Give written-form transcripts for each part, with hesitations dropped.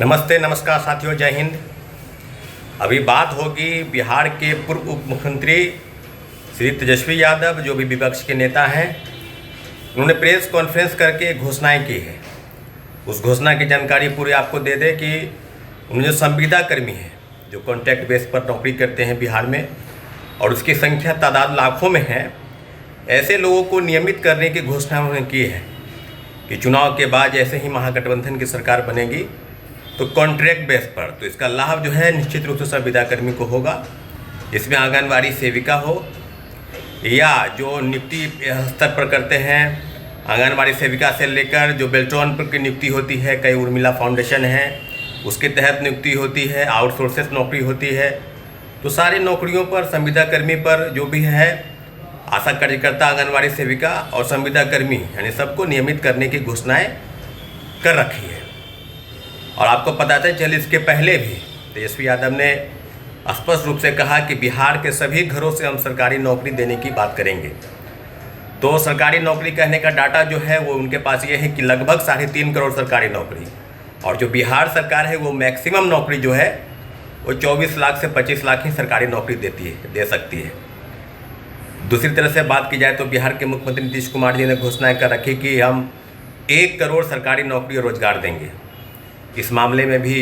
नमस्ते नमस्कार साथियों, जय हिंद। अभी बात होगी बिहार के पूर्व उप मुख्यमंत्री श्री तेजस्वी यादव, जो भी विपक्ष के नेता हैं। उन्होंने प्रेस कॉन्फ्रेंस करके घोषणाएं की है। उस घोषणा की जानकारी पूरी आपको दे दें कि उन्हें जो संविदा कर्मी हैं, जो कॉन्ट्रैक्ट बेस पर नौकरी करते हैं बिहार में, और उसकी संख्या तादाद लाखों में है, ऐसे लोगों को नियमित करने की घोषणा उन्होंने की है कि चुनाव के बाद जैसे ही महागठबंधन की सरकार बनेगी तो कॉन्ट्रैक्ट बेस पर, तो इसका लाभ जो है निश्चित रूप से संविदा कर्मी को होगा। इसमें आंगनवाड़ी सेविका हो या जो नियुक्ति स्तर पर करते हैं, आंगनवाड़ी सेविका से लेकर जो बेल्ट्रॉन पर की नियुक्ति होती है, कई उर्मिला फाउंडेशन है उसके तहत नियुक्ति होती है, आउटसोर्सेस नौकरी होती है, तो सारी नौकरियों पर संविदा कर्मी पर जो भी है, आशा कार्यकर्ता, आंगनवाड़ी सेविका और संविदा कर्मी यानी सबको नियमित करने की घोषणाएं कर रखी है। और आपको पता चल इसके पहले भी तेजस्वी यादव ने स्पष्ट रूप से कहा कि बिहार के सभी घरों से हम सरकारी नौकरी देने की बात करेंगे। तो सरकारी नौकरी कहने का डाटा जो है वो उनके पास ये है कि लगभग 3.5 करोड़ सरकारी नौकरी, और जो बिहार सरकार है वो मैक्सिमम नौकरी जो है वो 24 लाख से 25 लाख ही सरकारी नौकरी दे सकती है। दूसरी तरह से बात की जाए तो बिहार के मुख्यमंत्री नीतीश कुमार जी ने घोषणा कर रखी कि हम 1 करोड़ सरकारी नौकरी और रोजगार देंगे। इस मामले में भी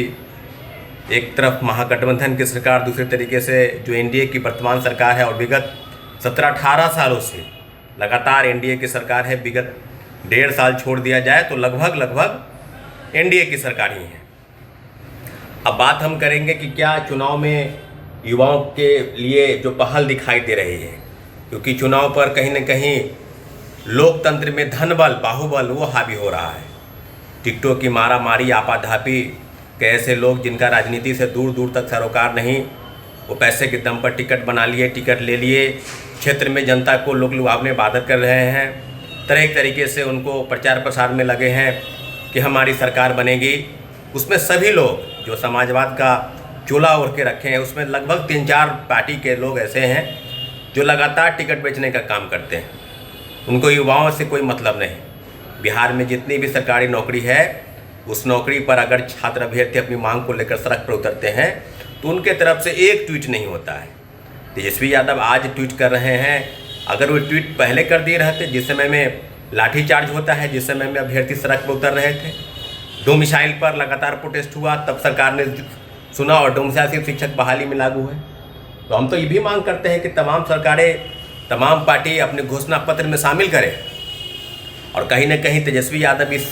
एक तरफ महागठबंधन की सरकार, दूसरे तरीके से जो एनडीए की वर्तमान सरकार है और विगत 17-18 सालों से लगातार एनडीए की सरकार है, विगत 1.5 साल छोड़ दिया जाए तो लगभग एनडीए की सरकार ही है। अब बात हम करेंगे कि क्या चुनाव में युवाओं के लिए जो पहल दिखाई दे रही है, क्योंकि चुनाव पर कहीं न कहीं लोकतंत्र में धनबल, बाहुबल वो हावी हो रहा है। टिकटों की मारामारी, आपाधापी के ऐसे लोग जिनका राजनीति से दूर दूर तक सरोकार नहीं, वो पैसे के दम पर टिकट बना लिए, टिकट ले लिए, क्षेत्र में जनता को लोग लुभावने बाधित कर रहे हैं, तरह तरीके से उनको प्रचार प्रसार में लगे हैं कि हमारी सरकार बनेगी। उसमें सभी लोग जो समाजवाद का चोला ओढ़ के रखे हैं, उसमें लगभग 3-4 पार्टी के लोग ऐसे हैं जो लगातार टिकट बेचने का काम करते हैं। उनको युवाओं से कोई मतलब नहीं। बिहार में जितनी भी सरकारी नौकरी है, उस नौकरी पर अगर छात्र अभ्यर्थी अपनी मांग को लेकर सड़क पर उतरते हैं तो उनके तरफ से एक ट्वीट नहीं होता है। तेजस्वी यादव आज ट्वीट कर रहे हैं, अगर वो ट्वीट पहले कर दिए रहते, जिस समय में लाठीचार्ज होता है, जिस समय में अभ्यर्थी सड़क पर उतर रहे थे, डोमिसाइल पर लगातार प्रोटेस्ट हुआ, तब सरकार ने सुना और डोमिसाइल सिर्फ शिक्षक बहाली में लागू है। तो हम तो ये भी मांग करते हैं कि तमाम सरकारें, तमाम पार्टी अपने घोषणा पत्र में शामिल करें, और कहीं न कहीं तेजस्वी यादव इस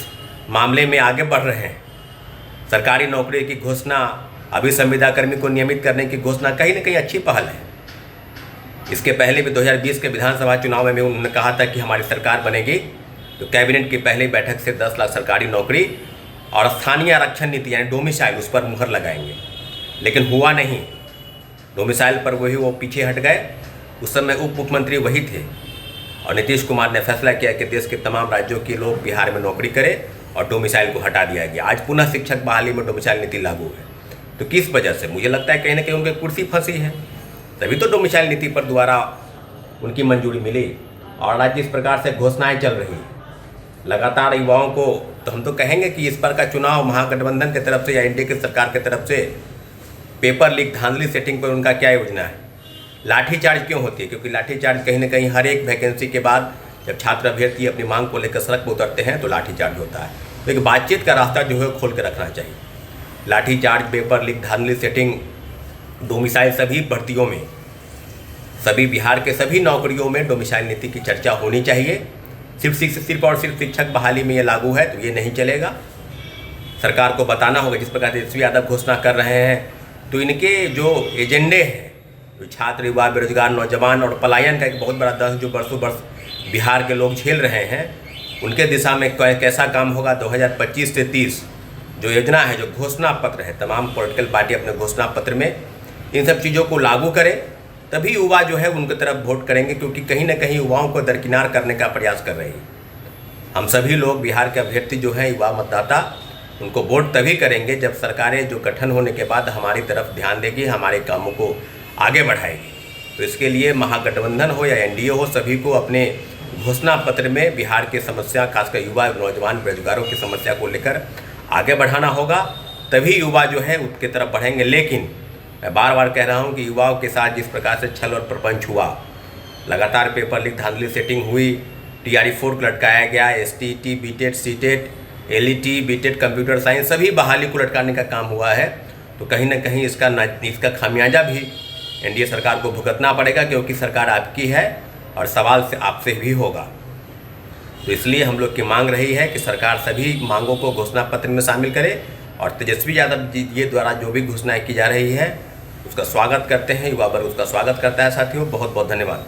मामले में आगे बढ़ रहे हैं। सरकारी नौकरी की घोषणा, अभी संविदा कर्मी को नियमित करने की घोषणा कहीं न कहीं अच्छी पहल है। इसके पहले भी 2020 के विधानसभा चुनाव में उन्होंने कहा था कि हमारी सरकार बनेगी तो कैबिनेट की पहली बैठक से 10 लाख सरकारी नौकरी और स्थानीय आरक्षण नीति यानी डोमिसाइल, उस पर मुहर लगाएंगे, लेकिन हुआ नहीं। डोमिसाइल पर वो पीछे हट गए। उस समय उप मुख्यमंत्री वही थे और नीतीश कुमार ने फैसला किया कि देश के तमाम राज्यों के लोग बिहार में नौकरी करें और डोमिसाइल को हटा दिया गया। आज पुनः शिक्षक बहाली में डोमिसाइल नीति लागू है। तो किस वजह से? मुझे लगता है कहीं ना कहीं उनकी कुर्सी फंसी है, तभी तो डोमिसाइल नीति पर दोबारा उनकी मंजूरी मिली। और आज जिस प्रकार से घोषणाएँ चल रही लगातार युवाओं को, तो हम तो कहेंगे कि इस पर का चुनाव महागठबंधन की तरफ से या एनडीए की सरकार की तरफ से पेपर लीक, धांधली सेटिंग पर उनका क्या योजना है? लाठीचार्ज क्यों होती है? क्योंकि लाठीचार्ज कहीं ना कहीं हर एक वैकेंसी के बाद जब छात्र अभ्यर्थी अपनी मांग को लेकर सड़क पर उतरते हैं तो लाठीचार्ज होता है। तो एक बातचीत का रास्ता जो है खोल के रखना चाहिए। लाठीचार्ज, पेपर लीक, धांधली सेटिंग, डोमिसाइल, सभी भर्तियों में, सभी बिहार के सभी नौकरियों में डोमिसाइल नीति की चर्चा होनी चाहिए। सिर्फ और सिर्फ शिक्षक बहाली में ये लागू है तो ये नहीं चलेगा। सरकार को बताना होगा, जिस प्रकार तेजस्वी यादव घोषणा कर रहे हैं, तो इनके जो एजेंडे हैं, जो छात्र, युवा, बेरोजगार, नौजवान और पलायन का एक बहुत बड़ा दर्द जो बरसों बरस बिहार के लोग झेल रहे हैं, उनके दिशा में कैसा काम होगा 2025 से 30 जो योजना है, जो घोषणा पत्र है, तमाम पॉलिटिकल पार्टी अपने घोषणा पत्र में इन सब चीज़ों को लागू करें, तभी युवा जो है उनकी तरफ वोट करेंगे। क्योंकि कहीं ना कहीं युवाओं को दरकिनार करने का प्रयास कर रही है। हम सभी लोग बिहार के अभ्यर्थी जो हैं, युवा मतदाता, उनको वोट तभी करेंगे जब सरकारें जो गठन होने के बाद हमारी तरफ ध्यान देगी, हमारे कामों को आगे बढ़ाएगी। तो इसके लिए महागठबंधन हो या एनडीए हो, सभी को अपने घोषणा पत्र में बिहार की समस्या, खासकर युवा, नौजवान, बेरोजगारों की समस्या को लेकर आगे बढ़ाना होगा। तभी युवा जो है उसके तरफ बढ़ेंगे। लेकिन मैं बार बार कह रहा हूँ कि युवाओं के साथ जिस प्रकार से छल और प्रपंच हुआ, लगातार पेपर लीक धांधली सेटिंग हुई, TRE 4 को लटकाया गया, STET, BTET, CTET, LET, BTET computer science सभी बहाली को लटकाने का काम हुआ है। तो कहीं ना कहीं इसका खामियाजा भी NDA सरकार को भुगतना पड़ेगा, क्योंकि सरकार आपकी है और सवाल से आपसे भी होगा। तो इसलिए हम लोग की मांग रही है कि सरकार सभी मांगों को घोषणा पत्र में शामिल करे और तेजस्वी यादव जी ये द्वारा जो भी घोषणाएं की जा रही है उसका स्वागत करते हैं, युवा वर्ग उसका स्वागत करता है। साथियों, बहुत बहुत धन्यवाद।